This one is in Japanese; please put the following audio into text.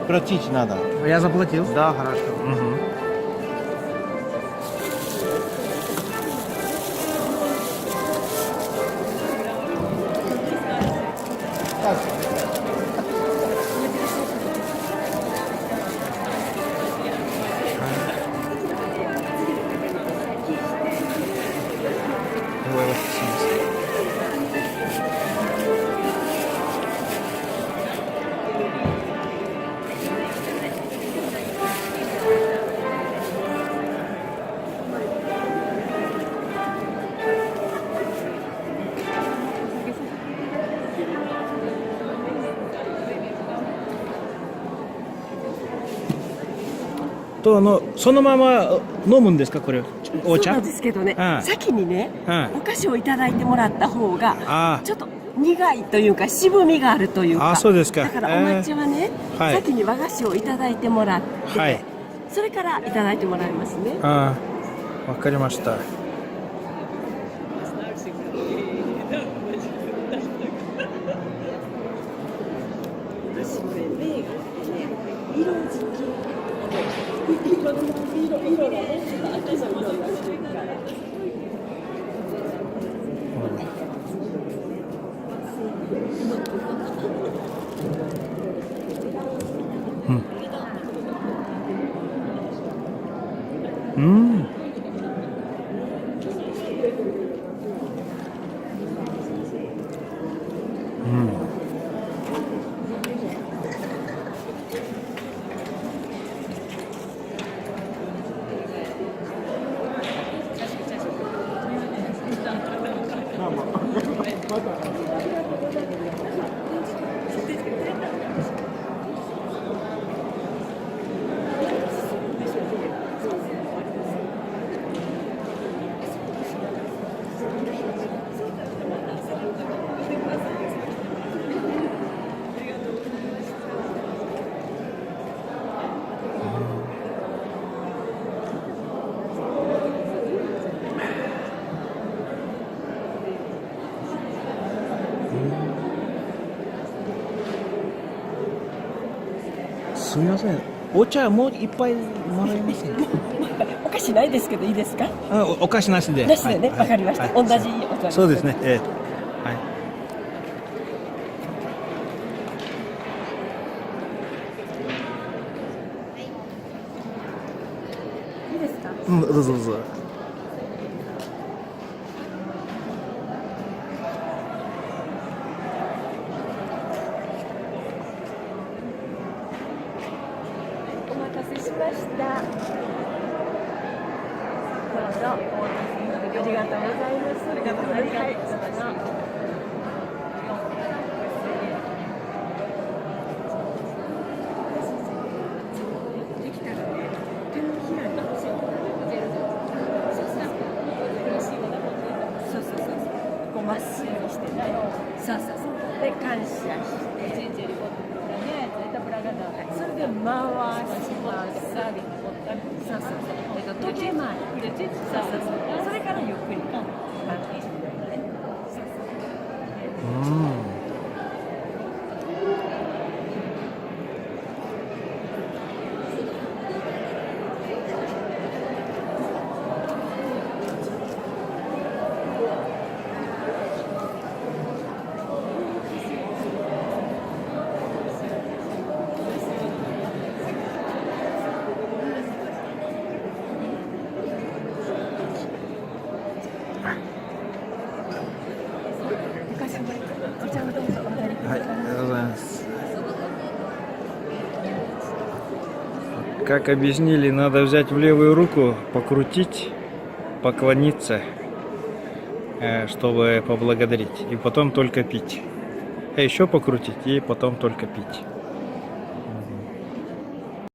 Платить надо. Я заплатил. Да, хорошо. Мгм. Ой, 80.とそのまま飲むんですかこれお茶？そうなんですけどね、はい先にね、はいお菓子をいただいてもらった方があちょっと苦いというか渋みがあるというか。あ、そうですか。だからお抹茶はね、はい先に和菓子をいただいてもらって、はい。それからいただいてもらいますね。ああ、わかりました。私これ銘が色付き色がね赤の色がしてるから。うん。すみません。お茶もう一杯もらえませんか？お菓子ないですけどいいですか？あ、お菓子なしで。なしでね、はいわかりました。はい同じお茶そうですね。はい。いいですか？うん、どうぞどうぞ。お待たせしました。どうぞ。ありがとうございます。ありがとうございます。できたらね、手のひらにそうそうそう。こうまっすぐにしてね。そうそうそう。で感謝して。それで回します。そうそうそう。時計回り。そうそうそう。それからゆっくり。うん。はい、ありがとうございます. Как объяснили, надо взять в левую руку, покрутить, поклониться, чтобы поблагодарить, и потом только пить. А еще покрутить, и потом только пить.